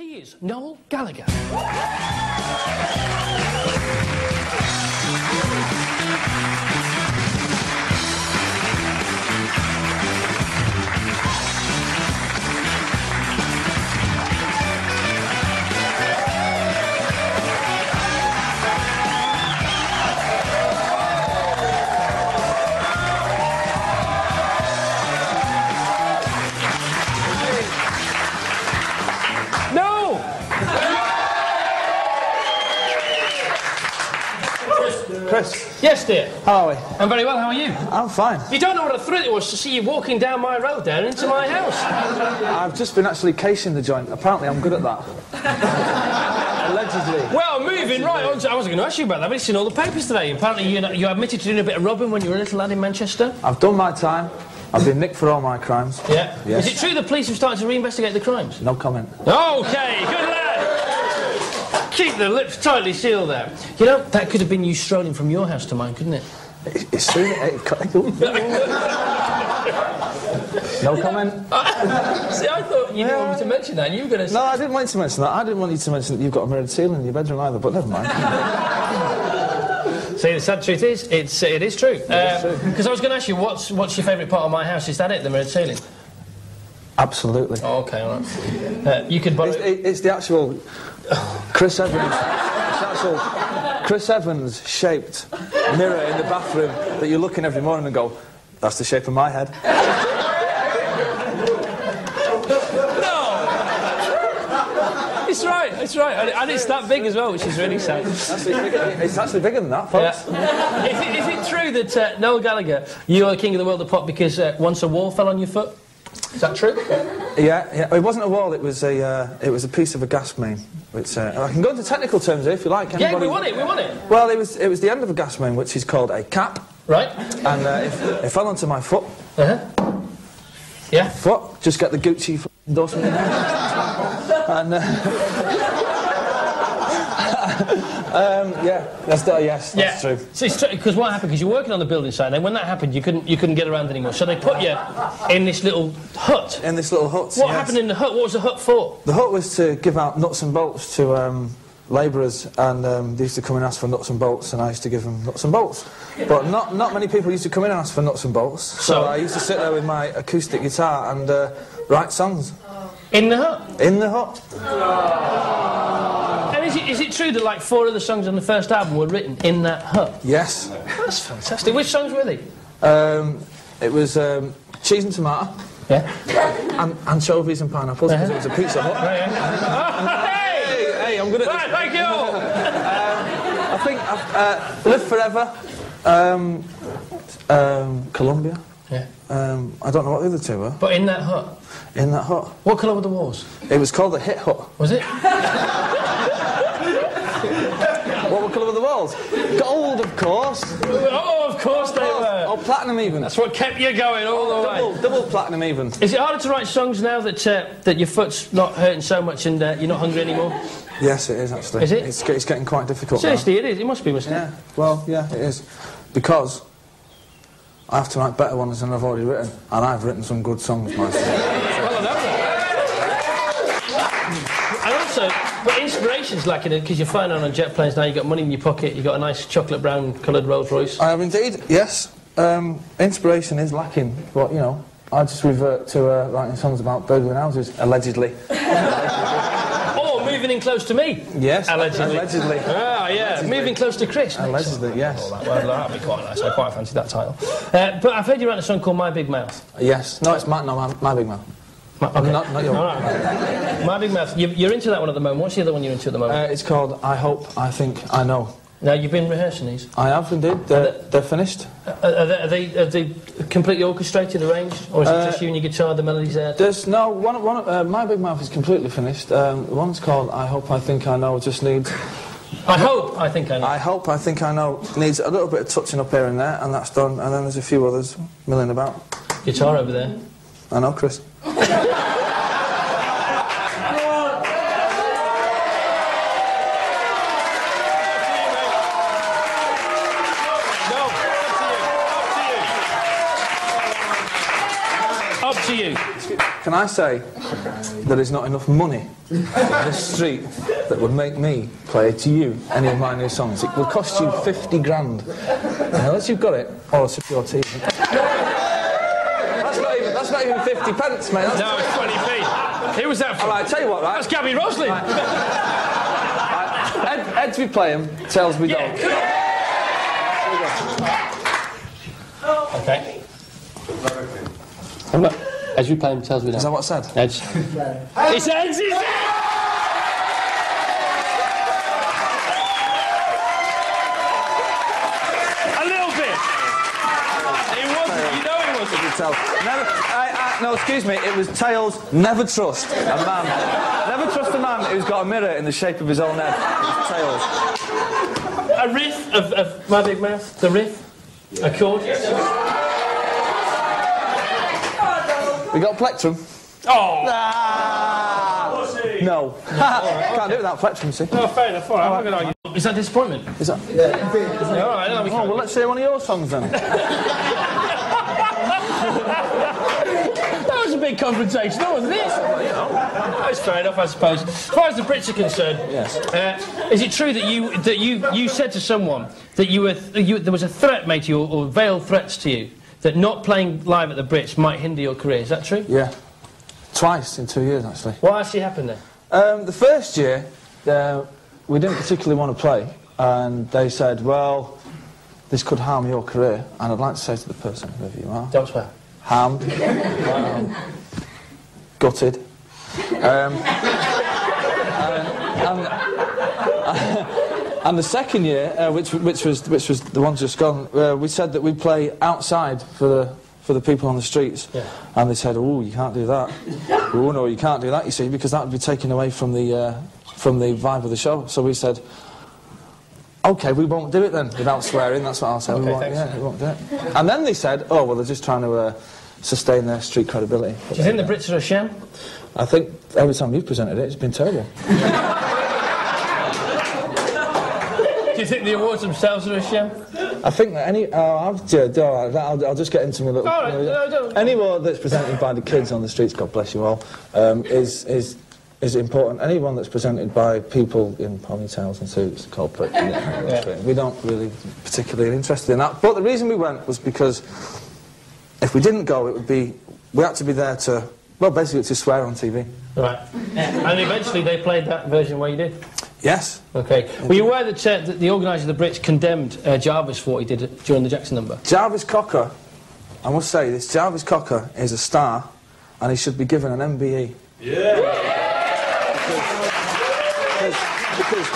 He is Noel Gallagher. Chris. Yes, dear. How are we? I'm very well, how are you? I'm fine. You don't know what a thrill it was to see you walking down my road there into my house. I've just been actually casing the joint. Apparently I'm good at that. Allegedly. Well, moving right on to... I wasn't going to ask you about that, but it's in all the papers today. Apparently you admitted to doing a bit of robbing when you were a little lad in Manchester. I've done my time. I've been nicked for all my crimes. Yeah? Yes. Is it true the police have started to reinvestigate the crimes? No comment. OK, good lad. Keep the lips tightly sealed there. You know, that could have been you strolling from your house to mine, couldn't it? It's soon. No comment. See, I thought you didn't want me to mention that, and you were going to... No, I didn't want you to mention that. I didn't want you to mention that you've got a mirrored ceiling in your bedroom either, but never mind. See, the sad truth is, it is true. Because I was going to ask you, what's your favourite part of my house? Is that it, the mirrored ceiling? Absolutely. Oh, OK, all right. You could borrow... It's the actual Chris Evans... It's the actual Chris Evans shaped mirror in the bathroom that you look in every morning and go, that's the shape of my head. It's right, it's right. And it's that big as well, which is really sad. It's actually bigger than that, folks. Yeah. Is it true that, Noel Gallagher, you are the king of the world of pop because once a wall fell on your foot? Is that true? Yeah. It wasn't a wall, it was a piece of a gas main. Which, I can go into technical terms here if you like. Yeah, we want it. Well, it was the end of a gas main, which is called a cap. Right. And it fell onto my foot. Yeah. Foot. Just get the Gucci endorsement in there. And, yeah, that's true. So it's true, because what happened, because you're working on the building site, and then when that happened, you couldn't get around anymore, so they put you in this little hut. In this little hut, What happened in the hut? What was the hut for? The hut was to give out nuts and bolts to labourers, and they used to come and ask for nuts and bolts, and I used to give them nuts and bolts. But not many people used to come in and ask for nuts and bolts, so I used to sit there with my acoustic guitar and write songs. In the hut? In the hut. And is it true that like 4 of the songs on the first album were written in that hut? Yes. That's fantastic. Which songs were they? It was cheese and tomato. Yeah. And anchovies and pineapples, because it was a pizza hut. Hey, I'm good at this. Right, thank you. I think Live Forever, Columbia. Yeah. I don't know what the other 2 were. But in that hut? In that hut. What colour were the walls? It was called the Hit Hut. Was it? What were colour were the walls? Gold, of course. Oh, of course they were. Oh, platinum even. That's what kept you going all the way. Double platinum even. Is it harder to write songs now that your foot's not hurting so much and you're not hungry anymore? Yes, it is actually. Is it? It's getting quite difficult. Seriously, now. it is. It must be, mustn't it? Yeah. Well, yeah, it is. Because I have to write better ones than I've already written, and I've written some good songs myself. Well, I know that. And also, but inspiration's lacking because you're flying on jet planes now. You've got money in your pocket. You've got a nice chocolate brown coloured Rolls Royce. I have indeed. Yes. Inspiration is lacking, but you know, I just revert to writing songs about burgling houses, allegedly. Moving in close to me. Yes. Allegedly. Allegedly. Ah, yeah. Allegedly. Moving close to Chris. Allegedly, yes. Oh, that'd be quite nice. I quite fancy that title. But I've heard you write a song called My Big Mouth. Yes. No, it's my Big Mouth. Okay. Not your. All right. My Big Mouth. You're into that one at the moment. What's the other one you're into at the moment? It's called I Hope, I Think, I Know. Now, you've been rehearsing these? I have indeed. They're finished. Are they completely orchestrated, arranged? Or is it just you and your guitar, the melodies there? There's no... My Big Mouth is completely finished. One's called I Hope, I Think, I Know, just needs... I Hope, I Think, I Know. I Hope, I Think, I Know needs a little bit of touching up here and there, and that's done. And then there's a few others milling about. Guitar over there. I know, Chris. Up to you. Can I say there is not enough money in this street that would make me play to you any of my new songs? It will cost you 50 grand. Unless you've got it, or else if you're teasing. That's not even 50 pence, mate. No, it's 20p. Who was that from? All right, tell you what, right? That's Gabby Roslin. Right. Heads we play him, tails we don't. Okay. As we play him, tells me that. Is that what I said? Edge. It's Edge! A little bit. It wasn't, you know it wasn't. No, excuse me, it was tails, never trust a man. Never trust a man who's got a mirror in the shape of his own head. It's tails. A riff of My Big Mouth, the riff, a chord. We got plectrum. Oh! No. Can't do it without plectrum, see? Oh, fair enough, all right, I'm not going to argue. Is that disappointment? Is that? Yeah, all right, no, Oh, well, let's hear one of your songs then. That was a big confrontation, wasn't it? That's fair enough, I suppose. As far as the Brits are concerned, yes. Is it true that you said to someone that there was a threat made to you, or veiled threats to you, that not playing live at the Brits might hinder your career? Is that true? Yeah. Twice in 2 years, actually. What actually happened there? The first year, we didn't particularly want to play, and they said, well, this could harm your career, and I'd like to say to the person, whoever you are... Don't swear. Harmed. Gutted. And the second year, which was the one just gone, we said that we'd play outside for the people on the streets, yeah. And they said, "Oh, you can't do that." "Oh no, you can't do that. You see, because that would be taken away from the vibe of the show." So we said, "Okay, we won't do it then without swearing." That's what I'll say. Okay, we won't do it. And then they said, "Oh well, they're just trying to sustain their street credibility." Do you think the Brits are a sham? I think every time you've presented it, it's been terrible. Do you think the awards themselves are a sham? I think that I'll just get into my little... All right, no. Any award that's presented by the kids on the streets, God bless you all, is important. Anyone that's presented by people in ponytails and suits, culprit. Yeah. We don't really particularly interested in that. But the reason we went was because if we didn't go, we had to be there to, well, basically to swear on TV. Right. And eventually they played that version where you did? Yes. Okay. Were you aware that the organiser of the Brits condemned Jarvis for what he did during the Jackson number? Jarvis Cocker, I must say this, Jarvis Cocker is a star, and he should be given an MBE. Yeah. Because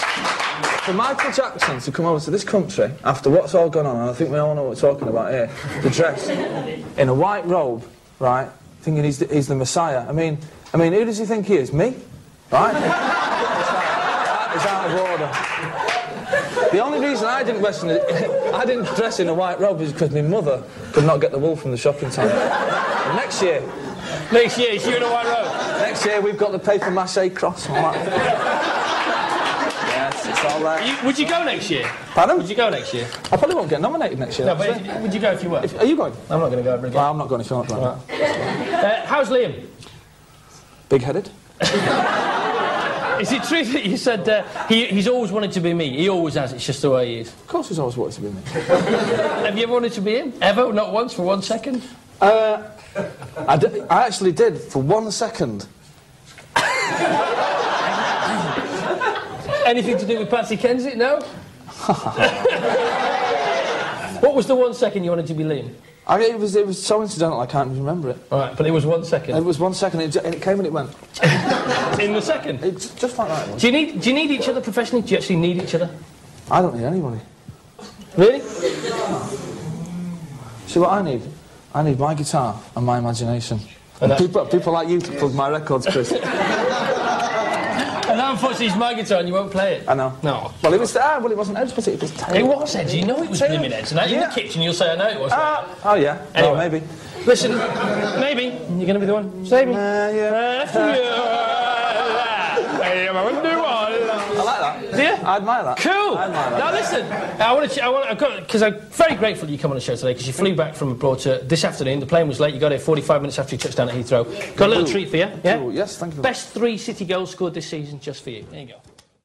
for Michael Jackson to come over to this country after what's all gone on, and I think we all know what we're talking about here, to dress in a white robe, right, thinking he's the Messiah. I mean, who does he think he is? Me? Right? Is out of order. The only reason I didn't dress in a white robe is because my mother could not get the wool from the shopping centre. Next year, it's you in a white robe. Next year we've got the paper mache cross. Yes, it's all right. Would you go next year? Pardon? Would you go next year? I probably won't get nominated next year. No, but would you go if you were? Are you going? I'm not going to go ever again. Well, I'm not going if you're not going. Right. How's Liam? Big-headed. Is it true that you said he's always wanted to be me? He always has, it's just the way he is. Of course he's always wanted to be me. Have you ever wanted to be him? Ever? Not once, for 1 second? I actually did, for 1 second. Anything to do with Patsy Kensit? No? What was the 1 second you wanted to be Liam? It was so incidental I can't even remember it. All right, but it was 1 second. It was 1 second, and it came and it went. In the second? It's just like that. Do you need each other professionally? Do you actually need each other? I don't need anybody. Really? See what I need? I need my guitar and my imagination. And people like you to plug my records, Chris. And that unfortunately is my guitar and you won't play it. I know. No. Well, it was it wasn't Ed's, but it was terrible. It was Ed's. You know it was blimmin' Ed's. And in the kitchen you'll say, I know it was. Oh, yeah. Anyway. Oh, maybe. Listen, maybe you're going to be the one. Save me. Yeah. I like that. that. Do you? I admire that. Cool. I admire that. Now listen, because I'm very grateful you come on the show today, because you flew back from abroad to this afternoon. The plane was late. You got here 45 minutes after you touched down at Heathrow. Got a little treat for you. Yeah. Cool. Yes, thank you. Best 3 City goals scored this season, just for you. There you go.